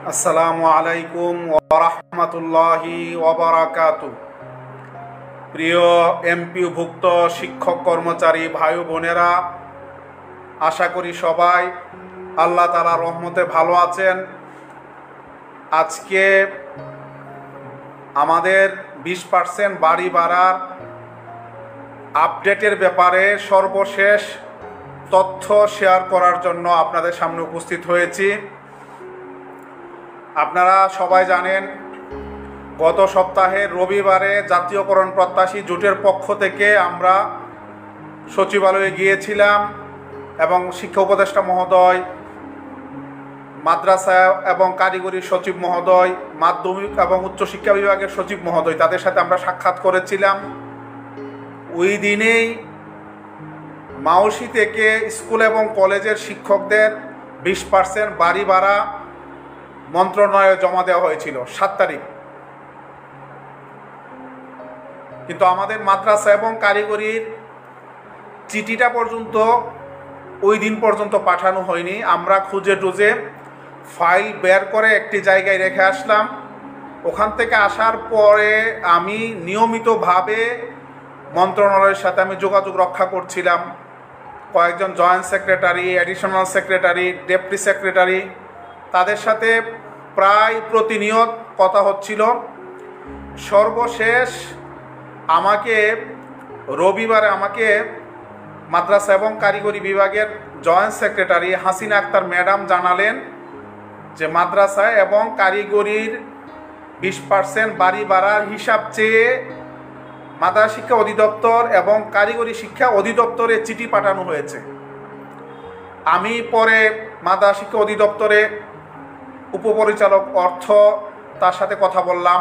আসসালামু আলাইকুম ওয়া রাহমাতুল্লাহি ওয়া বারাকাতুহু। প্রিয় এমপিওভুক্ত শিক্ষক কর্মচারী ভাই বোনেরা, আশা করি সবাই আল্লাহ তাআলার রহমতে ভালো আছেন। আজকে আমাদের 20% বাড়ি ভাড়ার আপডেটের ব্যাপারে সর্বশেষ তথ্য শেয়ার করার জন্য আপনাদের সামনে উপস্থিত হয়েছি। আপনারা সবাই জানেন, গত সপ্তাহে রবিবারে জাতীয়করণ প্রত্যাশী জোটের পক্ষ থেকে আমরা সচিবালয়ে গিয়েছিলাম এবং শিক্ষা উপদেষ্টা মহোদয়, মাদ্রাসা এবং কারিগরি সচিব মহোদয়, মাধ্যমিক এবং উচ্চশিক্ষা বিভাগের সচিব মহোদয়, তাদের সাথে আমরা সাক্ষাৎ করেছিলাম। ওই দিনেই মাওসি থেকে স্কুল এবং কলেজের শিক্ষকদের 20% বাড়ি ভাড়া মন্ত্রণালয়ে জমা দেওয়া হয়েছিল 7 তারিখ। কিন্তু আমাদের মাদ্রাসা এবং কারিগরির চিঠিটা পর্যন্ত ওই দিন পর্যন্ত পাঠানো হয়নি। আমরা খুঁজে টুজে ফাইল বের করে একটি জায়গায় রেখে আসলাম। ওখান থেকে আসার পরে আমি নিয়মিতভাবে মন্ত্রণালয়ের সাথে আমি যোগাযোগ রক্ষা করছিলাম। কয়েকজন joint secretary, additional secretary, deputy secretary, তাদের সাথে প্রায় প্রতিনিয়ত কথা হচ্ছিল। সর্বশেষ রবিবারে আমাকে মাদ্রাসা এবং কারিগরি বিভাগের joint secretary Hasina Akter madam জানালেন যে মাদ্রাসা এবং কারিগরির 20% বাড়ি ভাড়ার হিসাব চেয়ে মাদ্রাসা শিক্ষা অধিদপ্তর এবং কারিগরি শিক্ষা অধিদপ্তরে চিঠি পাঠানো হয়েছে। আমি পরে মাদ্রাসা শিক্ষা অধিদপ্তরে উপপরিচালক অর্থ তার সাথে কথা বললাম,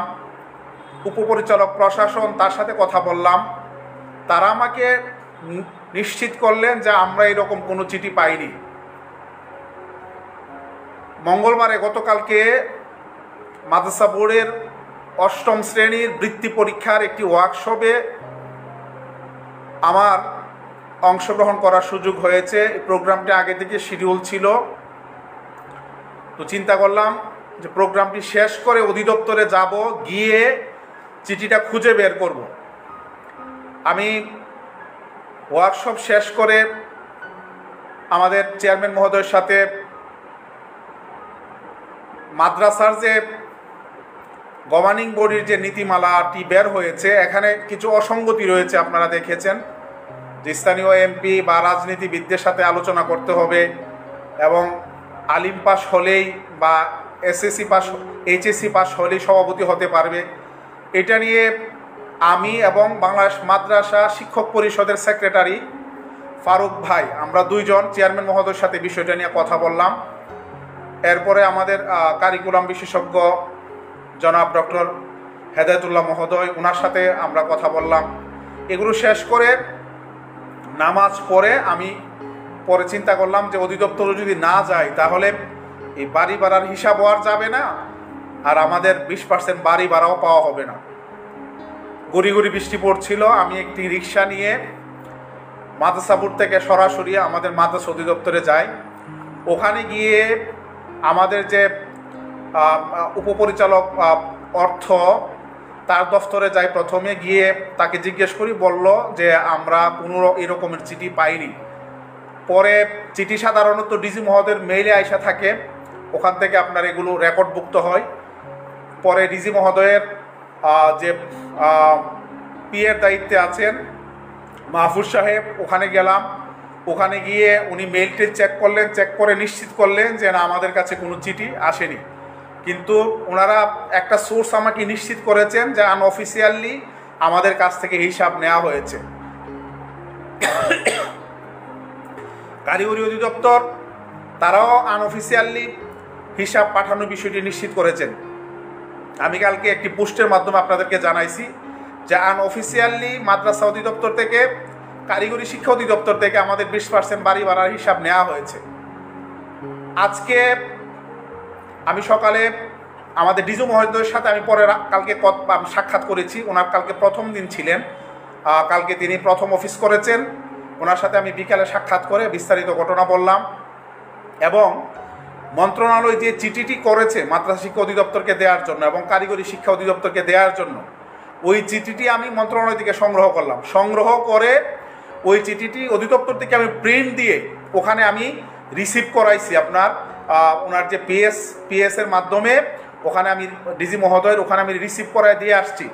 উপপরিচালক প্রশাসন তার সাথে কথা বললাম। তারা আমাকে নিশ্চিত করলেন যে আমরা এরকম কোনো চিঠি পাইনি। মঙ্গলবারে গতকালকে মাদ্রাসা বোর্ডের 8ম শ্রেণীর বৃত্তি পরীক্ষার একটি ওয়ার্কশপে আমার অংশগ্রহণ করার সুযোগ হয়েছে। এই প্রোগ্রামটি আগে থেকে শিডিউল ছিল। তো চিন্তা করলাম যে প্রোগ্রামটি শেষ করে অধিদপ্তরে যাব, গিয়ে চিঠিটা খুঁজে বের করব। আমি ওয়ার্কশপ শেষ করে আমাদের চেয়ারম্যান মহোদয়ের সাথে মাদ্রাসার যে গভর্নিং বডির যে নীতিমালাটি বের হয়েছে, এখানে কিছু অসঙ্গতি রয়েছে। আপনারা দেখেছেন যে স্থানীয় এমপি বা রাজনীতিবিদদের সাথে আলোচনা করতে হবে এবং আলিম পাস হলেই বা এসএসসি পাস, এইচএসসি পাস হলেই সভাপতি হতে পারবে। এটা নিয়ে আমি এবং বাংলাদেশ মাদ্রাসা শিক্ষক পরিষদের সেক্রেটারি ফারুক ভাই, আমরা দুইজন চেয়ারম্যান মহোদয়ের সাথে বিষয়টা নিয়ে কথা বললাম। এরপরে আমাদের কারিকুলাম বিশেষজ্ঞ জনাব ডক্টর হেদায়েতুল্লাহ মহোদয়, ওনার সাথে আমরা কথা বললাম। এগুলো শেষ করে নামাজ পড়ে আমি পরে চিন্তা করলাম যে অধিদপ্তরে যদি না যাই তাহলে এই বাড়ি ভাড়ার হিসাব আর যাবে না, আর আমাদের 20% বাড়ি ভাড়াও পাওয়া হবে না। গড়ি গড়ি বৃষ্টি পড়ছিল। আমি একটি রিক্সা নিয়ে মাদ্রাসা বোর্ড থেকে সরাসরি আমাদের মাদ্রাসা অধিদপ্তরে যাই। ওখানে গিয়ে আমাদের যে উপপরিচালক অর্থ, তার দফতরে যাই। প্রথমে গিয়ে তাকে জিজ্ঞেস করি, বলল যে আমরা কোনো এরকমের চিঠি পাইনি। পরে চিঠি সাধারণত ডিজি মহোদয়ের মেইলে আইসা থাকে, ওখান থেকে আপনার এগুলো রেকর্ডভুক্ত হয়। পরে ডিজি মহোদয়ের যে পিএর দায়িত্বে আছেন মাহফুজ সাহেব, ওখানে গেলাম। ওখানে গিয়ে উনি মেইলটি চেক করলেন, চেক করে নিশ্চিত করলেন যে না, আমাদের কাছে কোনো চিঠি আসেনি। কিন্তু ওনারা একটা সোর্স আমাকে নিশ্চিত করেছেন যে আনঅফিসিয়ালি আমাদের কাছ থেকে হিসাব নেওয়া হয়েছে। কারিগরি অধিদপ্তর তারাও আনঅফিসিয়ালি হিসাব পাঠানোর বিষয়টি নিশ্চিত করেছেন। আমি কালকে একটি পোস্টের মাধ্যমে আপনাদেরকে জানাইছি যে আনঅফিসিয়ালি মাদ্রাসা অধিদপ্তর থেকে, কারিগরি শিক্ষা অধিদপ্তর থেকে আমাদের 20% বাড়ি ভাড়ার হিসাব নেওয়া হয়েছে। আজকে আমি সকালে আমাদের ডিজু মহোদয়ের সাথে আমি পরে কালকে সাক্ষাৎ করেছি। ওনার কালকে প্রথম দিন ছিলেন, কালকে তিনি প্রথম অফিস করেছেন। ওনার সাথে আমি বিকালে সাক্ষাৎ করে বিস্তারিত ঘটনা বললাম এবং মন্ত্রণালয় যে চিঠিটি করেছে মাদ্রাসা শিক্ষা অধিদপ্তরকে দেওয়ার জন্য এবং কারিগরি শিক্ষা অধিদপ্তরকে দেওয়ার জন্য, ওই চিঠিটি আমি মন্ত্রণালয় থেকে সংগ্রহ করলাম। সংগ্রহ করে ওই চিঠিটি অধিদপ্তর থেকে আমি প্রিন্ট দিয়ে ওখানে আমি রিসিভ করাইছি আপনার ওনার যে পিএস এর মাধ্যমে ওখানে আমি ডিজি মহোদয়ের ওখানে আমি রিসিভ করায় দিয়ে আসছি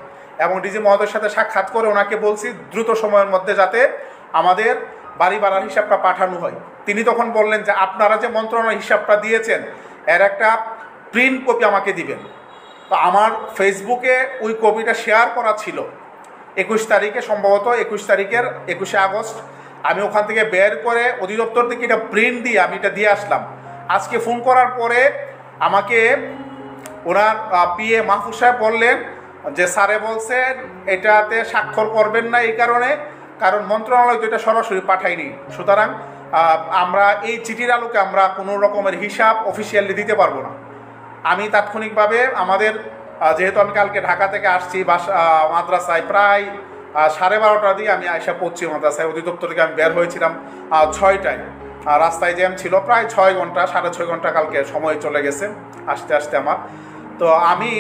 এবং ডিজি মহোদয়ের সাথে সাক্ষাৎ করে ওনাকে বলছি দ্রুত সময়ের মধ্যে যাতে আমাদের বাড়ি ভাড়ার হিসাবটা পাঠানো হয়। তিনি তখন বললেন যে আপনারা যে মন্ত্রণালয় হিসাবটা দিয়েছেন এর একটা প্রিন্ট কপি আমাকে দিবেন। তো আমার ফেসবুকে ওই কপিটা শেয়ার করা ছিল 21 তারিখে, সম্ভবত 21 আগস্ট আমি ওখান থেকে বের করে অধিদপ্তর থেকে এটা প্রিন্ট দিয়ে আমি এটা দিয়ে আসলাম। আজকে ফোন করার পরে আমাকে ওনার পিএ মাহফুজ সাহেব বললেন যে স্যারে বলছেন এটাতে স্বাক্ষর করবেন না এই কারণ মন্ত্রণালয় তো এটা সরাসরি পাঠায়নি, সুতরাং আমরা এই চিঠির আলোকে আমরা কোনো রকমের হিসাব অফিসিয়ালি দিতে পারবো না। আমি তাৎক্ষণিকভাবে আমাদের যেহেতু আমি কালকে ঢাকা থেকে আসছি মাদ্রাসায় প্রায় 12:30 দিয়ে আমি আয়সা পড়ছি মাদ্রাসায়। অধিদপ্তর থেকে আমি বের হয়েছিলাম 6টায়। রাস্তায় জ্যাম ছিল প্রায় 6 ঘন্টা 6.5 ঘন্টা কালকে সময় চলে গেছে আসতে আসতে আমার। তো আমি